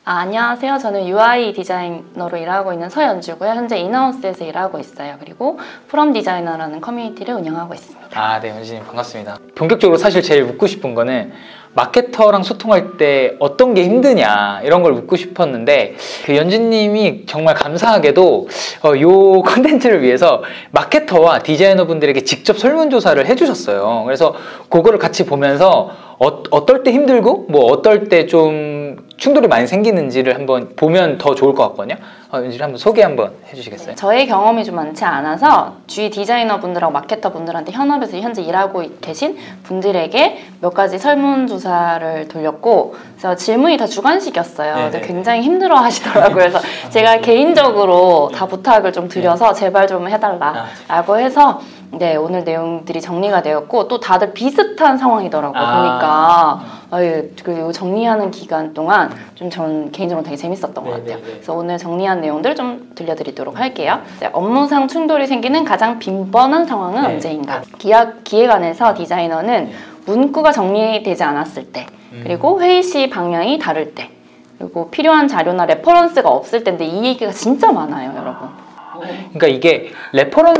안녕하세요. 저는 UI 디자이너로 일하고 있는 서연주고요. 현재 인하우스에서 일하고 있어요. 그리고 프롬 디자이너라는 커뮤니티를 운영하고 있습니다. 네, 연주님 반갑습니다. 본격적으로 사실 제일 묻고 싶은 거는 마케터랑 소통할 때 어떤 게 힘드냐 이런 걸 묻고 싶었는데 그 연주님이 정말 감사하게도 요 컨텐츠를 위해서 마케터와 디자이너분들에게 직접 설문조사를 해주셨어요. 그래서 그거를 같이 보면서 어떨 때 힘들고 뭐 어떨 때 좀 충돌이 많이 생기는지를 한번 보면 더 좋을 것 같거든요. 연주님 한번 소개 한번 해주시겠어요? 네, 저의 경험이 좀 많지 않아서 주위 디자이너분들하고 마케터분들한테 현업에서 현재 일하고 계신 분들에게 몇 가지 설문조사를 돌렸고 그래서 질문이 다 주관식이었어요. 굉장히 힘들어 하시더라고요. 그래서 제가 개인적으로 다 부탁을 좀 드려서 제발 좀 해달라고 해서 네, 오늘 내용들이 정리가 되었고 또 다들 비슷한 상황이더라고요. 보니까 그리고 정리하는 기간 동안 좀 전 개인적으로 되게 재밌었던 것 같아요. 그래서 오늘 정리한 내용들 좀 들려드리도록 할게요. 네, 업무상 충돌이 생기는 가장 빈번한 상황은 언제인가? 기획안에서 디자이너는 문구가 정리되지 않았을 때 그리고 회의 시 방향이 다를 때 그리고 필요한 자료나 레퍼런스가 없을 때인데 이 얘기가 진짜 많아요, 여러분. 그러니까 이게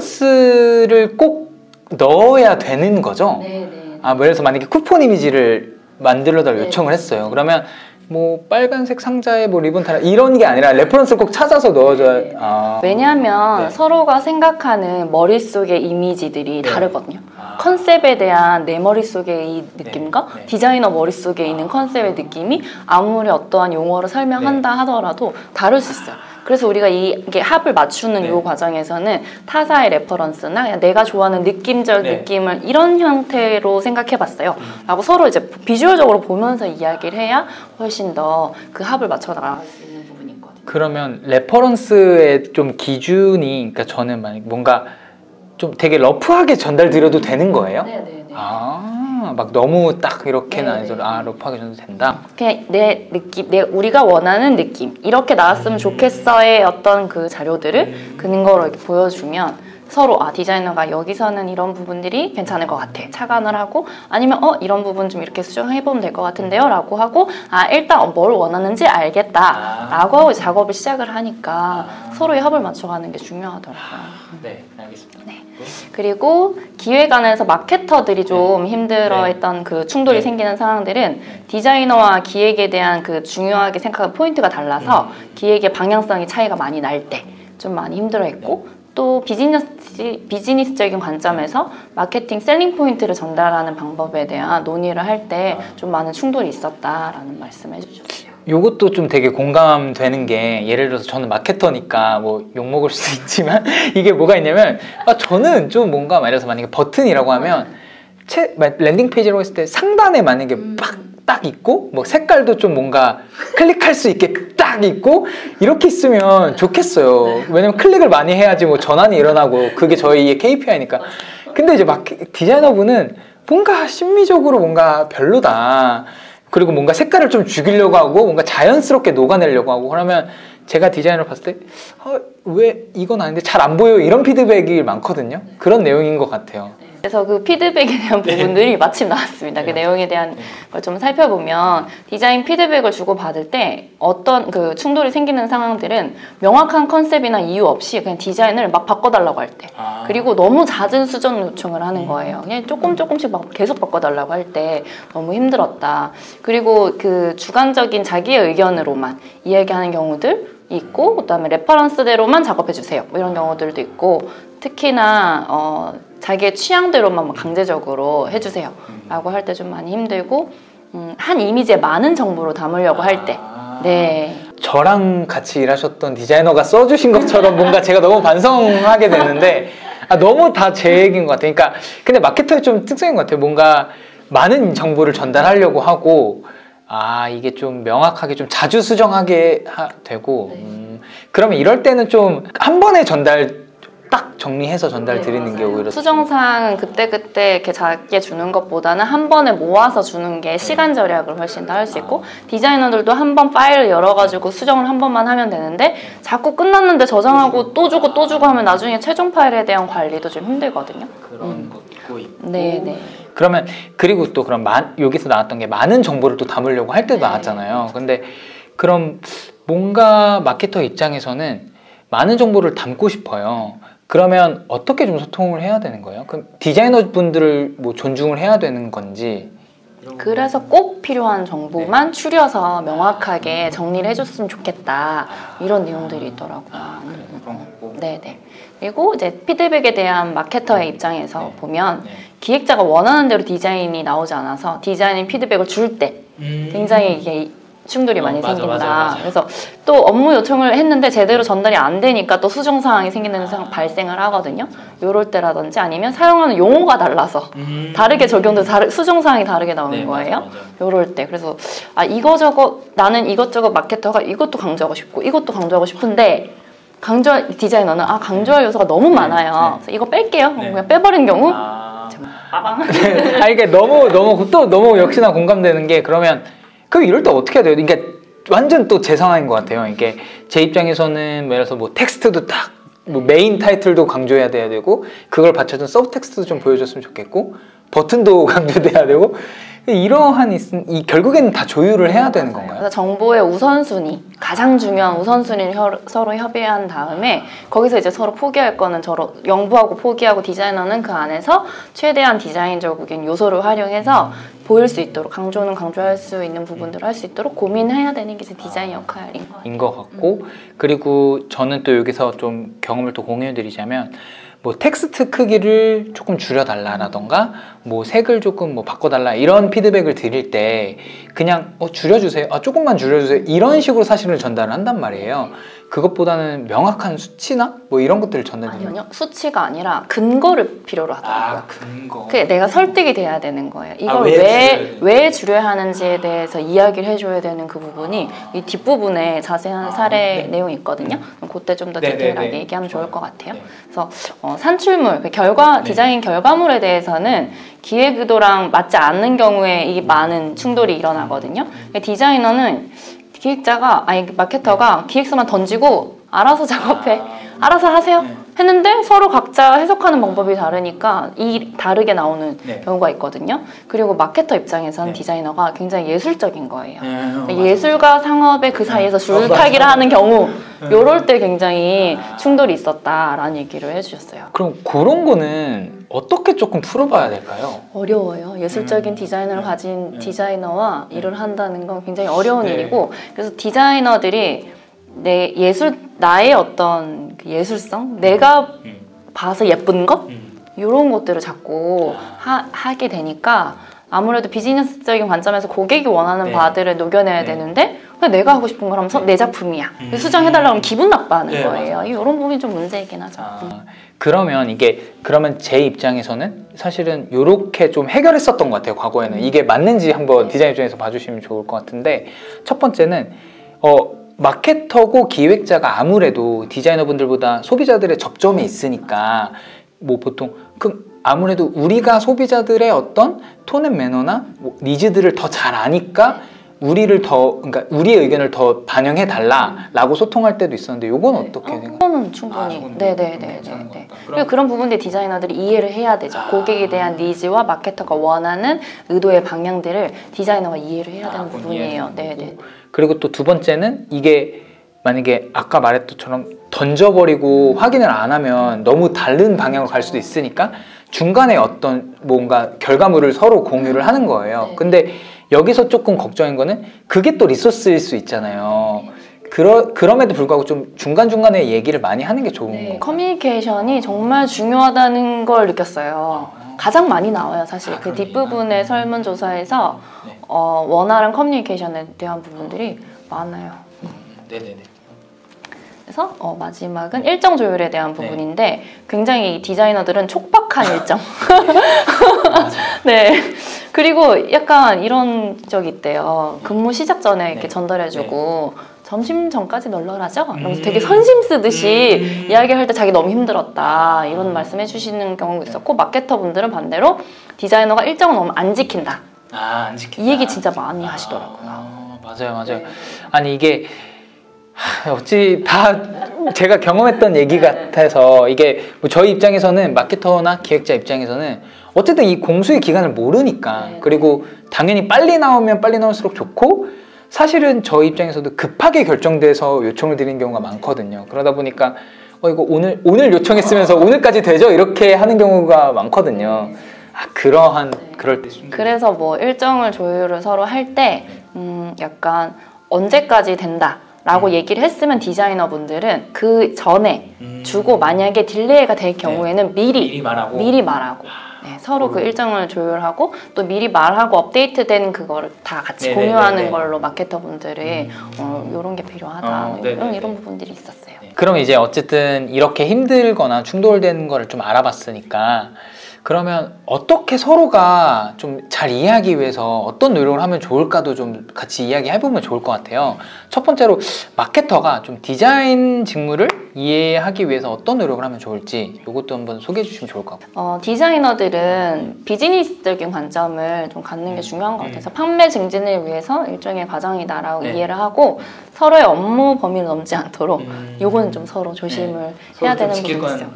레퍼런스를 꼭 넣어야 되는 거죠? 네네. 예를 들어서 만약에 쿠폰 이미지를 만들어달라고 요청을 했어요. 그러면 뭐 빨간색 상자에 뭐 리본 달아 이런 게 아니라 레퍼런스를 꼭 찾아서 넣어줘야 왜냐하면 서로가 생각하는 머릿속의 이미지들이 다르거든요. 컨셉에 대한 내 머릿속의 이 느낌과 디자이너 머릿속에 있는 컨셉의 느낌이 아무리 어떠한 용어로 설명한다 하더라도 다를 수 있어요. 그래서 우리가 이게 합을 맞추는 이 과정에서는 타사의 레퍼런스나 그냥 내가 좋아하는 느낌적 느낌을 이런 형태로 생각해봤어요. 라고 서로 이제 비주얼적으로 보면서 이야기를 해야 훨씬 더 그 합을 맞춰 나갈 수 있는 부분이 있거든요. 그러면 레퍼런스의 좀 기준이, 그러니까 저는 만약 뭔가 좀 되게 러프하게 전달드려도 되는 거예요? 네네네. 막 너무 딱 이렇게는 아니더라도 러프하게 전달된다? 그냥 내 느낌, 우리가 원하는 느낌 이렇게 나왔으면 좋겠어의 어떤 그 자료들을 근거로 이렇게 보여주면 서로 디자이너가 여기서는 이런 부분들이 괜찮을 것 같아 착안을 하고 아니면 이런 부분 좀 이렇게 수정해보면 될 것 같은데요 라고 하고 일단 뭘 원하는지 알겠다 라고 하고 작업을 시작을 하니까 서로의 합을 맞춰가는 게 중요하더라고요. 네, 알겠습니다. 네. 그리고 기획안에서 마케터들이 좀 힘들어했던 그 충돌이 생기는 상황들은 디자이너와 기획에 대한 그 중요하게 생각하는 포인트가 달라서 기획의 방향성이 차이가 많이 날 때 좀 많이 힘들어했고 또 비즈니스적인 관점에서 마케팅 셀링 포인트를 전달하는 방법에 대한 논의를 할 때 좀 많은 충돌이 있었다라는 말씀을 해주셨어요. 요것도 좀 되게 공감되는 게 예를 들어서 저는 마케터니까 뭐 욕먹을 수도 있지만 이게 뭐가 있냐면 저는 좀 뭔가 예를 들어서 만약에 버튼이라고 하면 랜딩 페이지라고 했을 때 상단에 만약에 딱 있고 뭐 색깔도 좀 뭔가 클릭할 수 있게 딱 있고 이렇게 있으면 좋겠어요. 왜냐면 클릭을 많이 해야지 뭐 전환이 일어나고 그게 저희의 KPI니까. 근데 이제 디자이너분은 뭔가 심미적으로 뭔가 별로다. 그리고 뭔가 색깔을 좀 죽이려고 하고 뭔가 자연스럽게 녹아내려고 하고 그러면 제가 디자이너를 봤을 때 왜 이건 아닌데 잘 안 보여 이런 피드백이 많거든요. 그런 내용인 것 같아요. 그래서 그 피드백에 대한 부분들이 마침 나왔습니다. 그 내용에 대한 걸 좀 살펴보면 디자인 피드백을 주고받을 때 어떤 그 충돌이 생기는 상황들은 명확한 컨셉이나 이유 없이 그냥 디자인을 막 바꿔달라고 할 때 그리고 너무 잦은 수정 요청을 하는 거예요. 그냥 조금씩 막 계속 바꿔달라고 할 때 너무 힘들었다. 그리고 그 주관적인 자기의 의견으로만 이야기하는 경우들 있고 그다음에 레퍼런스대로만 작업해주세요. 뭐 이런 경우들도 있고 특히나 자기의 취향대로만 강제적으로 해주세요 라고 할 때 좀 많이 힘들고 한 이미지에 많은 정보를 담으려고 할 때 저랑 같이 일하셨던 디자이너가 써주신 것처럼 뭔가 제가 너무 반성하게 되는데 너무 다 제 얘기인 것 같아요. 그러니까 근데 마케터의 좀 특성인 것 같아요. 뭔가 많은 정보를 전달하려고 하고 이게 좀 명확하게 좀 자주 수정하게 되고 그러면 이럴 때는 좀 한 번에 딱 정리해서 전달 드리는 게 오히려 수정사항은 그때그때 이렇게 작게 주는 것보다는 한 번에 모아서 주는 게 시간 절약을 훨씬 더 할 수 있고 디자이너들도 한 번 파일을 열어가지고 수정을 한 번만 하면 되는데 자꾸 끝났는데 저장하고 또 주고 하면 나중에 최종 파일에 대한 관리도 좀 힘들거든요. 그런 것도 있고 네네. 그러면 그리고 또 그럼 여기서 나왔던 게 많은 정보를 또 담으려고 할 때도 나왔잖아요. 근데 그럼 뭔가 마케터 입장에서는 많은 정보를 담고 싶어요. 그러면 어떻게 좀 소통을 해야 되는 거예요? 그럼 디자이너 분들을 뭐 존중을 해야 되는 건지. 그래서 꼭 필요한 정보만 추려서 명확하게 정리를 해줬으면 좋겠다 이런 내용들이 있더라고요. 그런 거고. 네네. 그리고 이제 피드백에 대한 마케터의 입장에서 보면 기획자가 원하는 대로 디자인이 나오지 않아서 디자인 피드백을 줄 때 굉장히 이게 충돌이 많이 생긴다. 맞아. 그래서 또 업무 요청을 했는데 제대로 전달이 안 되니까 또 수정 사항이 생기는 발생을 하거든요. 요럴 때라든지 아니면 사용하는 용어가 달라서 다르게 적용돼 수정 사항이 다르게 나오는 거예요. 요럴 때 그래서 이거저거 나는 이것저것 마케터가 이것도 강조하고 싶고 이것도 강조하고 싶은데 디자이너는 강조할 요소가 너무 많아요. 그래서 이거 뺄게요. 그냥 빼버린 경우 빠방. 이게 너무 역시나 공감되는 게 그럼 이럴 때 어떻게 해야 돼요? 그러니까 완전 또 제 상황인 것 같아요. 이게 제 입장에서는 예를 들어서 뭐 텍스트도 딱 뭐 메인 타이틀도 강조해야 돼야 되고 그걸 받쳐준 서브 텍스트도 좀 보여줬으면 좋겠고 버튼도 강조돼야 되고 이러한 결국에는 다 조율을 해야 되는 건가요? 그래서 정보의 우선순위, 가장 중요한 우선순위를 서로 협의한 다음에 거기서 이제 서로 포기할 거는 서로 영부하고 포기하고 디자이너는 그 안에서 최대한 디자인적인 요소를 활용해서 보일 수 있도록 강조는 강조할 수 있는 부분들을 할 수 있도록 고민해야 되는 게 이제 디자인 역할인 것 같고 그리고 저는 또 여기서 좀 경험을 또 공유해드리자면 뭐 텍스트 크기를 조금 줄여달라라던가 뭐 색을 조금 뭐 바꿔달라 이런 피드백을 드릴 때 그냥 줄여주세요, 조금만 줄여주세요 이런 식으로 사실은 전달을 한단 말이에요. 그것보다는 명확한 수치나 뭐 이런 것들을 전달해요. 아니요, 수치가 아니라 근거를 필요로 하더라고요. 근거. 그게 내가 설득이 돼야 되는 거예요. 이걸 왜 줄여야 하는지에 대해서 이야기를 해줘야 되는 그 부분이 이 뒷부분에 자세한 사례 내용이 있거든요. 그때 좀 더 디테일하게 얘기하면 좋을 것 같아요. 그래서 산출물, 디자인 결과물에 대해서는 기획 의도랑 맞지 않는 경우에 이 많은 충돌이 일어나거든요. 디자이너는 마케터가 기획서만 던지고 알아서 작업해, 알아서 하세요 했는데 서로 각자 해석하는 방법이 다르니까 다르게 나오는 경우가 있거든요. 그리고 마케터 입장에서는 디자이너가 굉장히 예술적인 거예요. 예술과 상업의 그 사이에서 줄타기를 하는 경우 요럴 때 굉장히 충돌이 있었다라는 얘기를 해주셨어요. 그럼 그런 거는 어떻게 조금 풀어봐야 될까요? 어려워요. 예술적인 디자인을 가진 디자이너와 일을 한다는 건 굉장히 어려운 일이고 그래서 디자이너들이 나의 어떤 그 예술성? 내가 봐서 예쁜 것? 이런 것들을 자꾸 하게 되니까 아무래도 비즈니스적인 관점에서 고객이 원하는 바들을 녹여내야 되는데 그냥 내가 하고 싶은 걸 하면 내 작품이야. 수정해달라고 하면 기분 나빠하는 거예요. 이런 부분이 좀 문제이긴 하죠. 그러면 제 입장에서는 사실은 이렇게 좀 해결했었던 것 같아요. 과거에는. 이게 맞는지 한번 디자인 입장에서 봐주시면 좋을 것 같은데 첫 번째는 마케터고 기획자가 아무래도 디자이너분들보다 소비자들의 접점이 있으니까 뭐 보통 아무래도 우리가 소비자들의 어떤 톤 앤 매너나 니즈들을 더 잘 아니까 그러니까 우리의 의견을 더 반영해 달라라고 소통할 때도 있었는데 이건 어떻게 생각해요? 그거는 충분히 네네네. 그리고 그런 부분들 디자이너들이 이해를 해야 되죠. 고객에 대한 니즈와 마케터가 원하는 의도의 방향들을 디자이너가 이해를 해야 되는 부분이에요. 네네. 그리고 또 두 번째는 이게 만약에 아까 말했던 것처럼 던져버리고 확인을 안 하면 너무 다른 방향으로 갈 수도 있으니까 중간에 어떤 뭔가 결과물을 서로 공유를 하는 거예요. 근데 여기서 조금 걱정인 거는 그게 또 리소스일 수 있잖아요. 그럼에도 불구하고 좀 중간중간에 얘기를 많이 하는 게 좋은 거예요. 커뮤니케이션이 정말 중요하다는 걸 느꼈어요. 가장 많이 나와요, 사실. 그 뒷부분의 설문조사에서 원활한 커뮤니케이션에 대한 부분들이 많아요. 네네네. 그래서 마지막은 일정 조율에 대한 부분인데 굉장히 디자이너들은 촉박한 일정. 네. 그리고 약간 이런 적이 있대요. 근무 시작 전에 이렇게 전달해주고 점심 전까지 널널하죠? 그러면서 되게 선심 쓰듯이 이야기할 때 자기 너무 힘들었다 이런 말씀 해주시는 경우가 있었고 마케터 분들은 반대로 디자이너가 일정을 너무 안 지킨다. 안 지킨다. 이 얘기 진짜 많이 하시더라고요. 맞아요. 아니 이게 어찌 다 제가 경험했던 얘기 같아서 이게 뭐 저희 입장에서는 마케터나 기획자 입장에서는 어쨌든 이 공수의 기간을 모르니까 그리고 당연히 빨리 나오면 빨리 나올수록 좋고 사실은 저희 입장에서도 급하게 결정돼서 요청을 드리는 경우가 많거든요. 그러다 보니까 이거 오늘 요청했으면서 오늘까지 되죠? 이렇게 하는 경우가 많거든요. 그럴 때 그래서 뭐 일정을 조율을 서로 할 때 약간 언제까지 된다 라고 얘기를 했으면 디자이너분들은 그 전에 주고 만약에 딜레이가 될 경우에는 미리 말하고 네, 서로 그 일정을 조율하고 또 미리 말하고 업데이트된 그거를 다 같이 공유하는 걸로 마케터분들이 이런 게 필요하다 이런 부분들이 있었어요. 그럼 이제 어쨌든 이렇게 힘들거나 충돌되는 거를 좀 알아봤으니까 그러면 어떻게 서로가 좀 잘 이해하기 위해서 어떤 노력을 하면 좋을까도 좀 같이 이야기해보면 좋을 것 같아요. 첫 번째로 마케터가 좀 디자인 직무를 이해하기 위해서 어떤 노력을 하면 좋을지 이것도 한번 소개해 주시면 좋을 것 같아요. 디자이너들은 비즈니스적인 관점을 좀 갖는 게 중요한 것 같아서 판매 증진을 위해서 일종의 과정이다라고 이해를 하고 서로의 업무 범위를 넘지 않도록 요거는 좀 서로 조심을 해야 되는 부분이 있어요.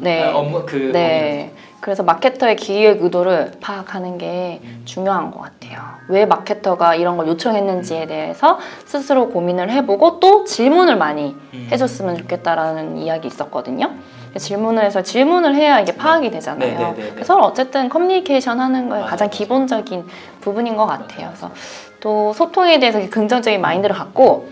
네. 그래서 마케터의 기획 의도를 파악하는 게 중요한 것 같아요. 왜 마케터가 이런 걸 요청했는지에 대해서 스스로 고민을 해보고 또 질문을 많이 해줬으면 좋겠다라는 이야기 있었거든요. 질문을 해야 이게 파악이 되잖아요. 그래서 어쨌든 커뮤니케이션 하는 거에 가장 기본적인 부분인 것 같아요. 그래서 또 소통에 대해서 긍정적인 마인드를 갖고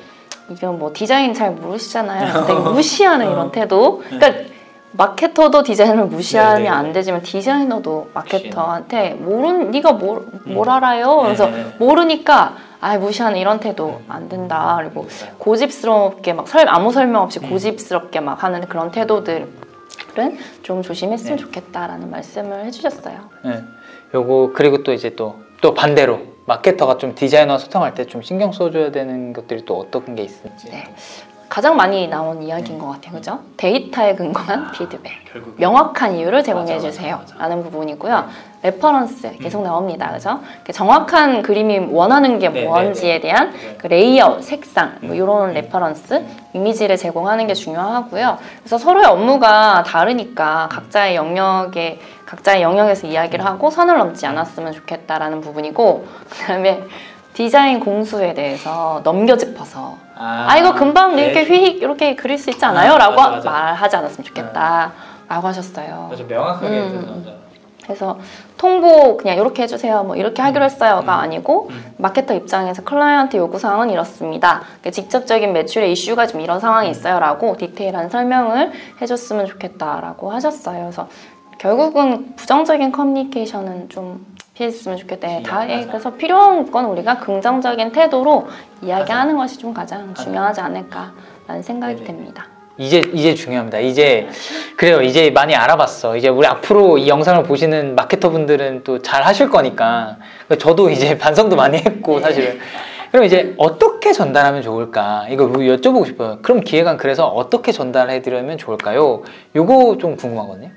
이건 뭐 디자인 잘 모르시잖아요. 되게 무시하는 이런 태도. 그러니까 마케터도 디자이너를 무시하면 안 되지만 디자이너도 마케터한테 네가 뭘 알아요? 그래서 모르니까 무시하는 이런 태도 안 된다. 그리고 고집스럽게 막 아무 설명 없이 고집스럽게 막 하는 그런 태도들은 좀 조심했으면 좋겠다라는 말씀을 해주셨어요. 네. 요거 그리고 또 이제 또 반대로 마케터가 좀 디자이너와 소통할 때 좀 신경 써줘야 되는 것들이 또 어떤 게 있을지. 네. 가장 많이 나온 이야기인 것 같아요. 그죠? 데이터에 근거한 피드백. 명확한 이유를 제공해 주세요. 라는 부분이고요. 레퍼런스 계속 나옵니다. 그죠? 정확한 그림이 원하는 게 뭔지에 대한 그 레이아웃, 색상, 뭐 이런 레퍼런스, 이미지를 제공하는 게 중요하고요. 그래서 서로의 업무가 다르니까 각자의 영역에서 이야기를 하고 선을 넘지 않았으면 좋겠다라는 부분이고, 그 다음에 디자인 공수에 대해서 넘겨짚어서 이거 금방 이렇게 휘익 이렇게 그릴 수 있지 않아요? 라고 말하지 않았으면 좋겠다 라고 하셨어요. 맞아, 명확하게 해주세요. 그래서 통보 그냥 이렇게 해주세요 뭐 이렇게 하기로 했어요가 아니고 마케터 입장에서 클라이언트 요구사항은 이렇습니다. 직접적인 매출의 이슈가 좀 이런 상황이 있어요 라고 디테일한 설명을 해줬으면 좋겠다라고 하셨어요. 그래서 결국은 부정적인 커뮤니케이션은 좀 피했으면 좋겠다. 그래서 필요한 건 우리가 긍정적인 태도로 이야기하는 것이 좀 가장 중요하지 않을까라는 생각이 듭니다. 이제 중요합니다. 그래요. 이제 많이 알아봤어. 이제 우리 앞으로 이 영상을 보시는 마케터 분들은 또 잘 하실 거니까. 저도 이제 반성도 많이 했고 사실은. 그럼 이제 어떻게 전달하면 좋을까? 이거 여쭤보고 싶어요. 그럼 기획안 그래서 어떻게 전달해드리면 좋을까요? 요거 좀 궁금하거든요.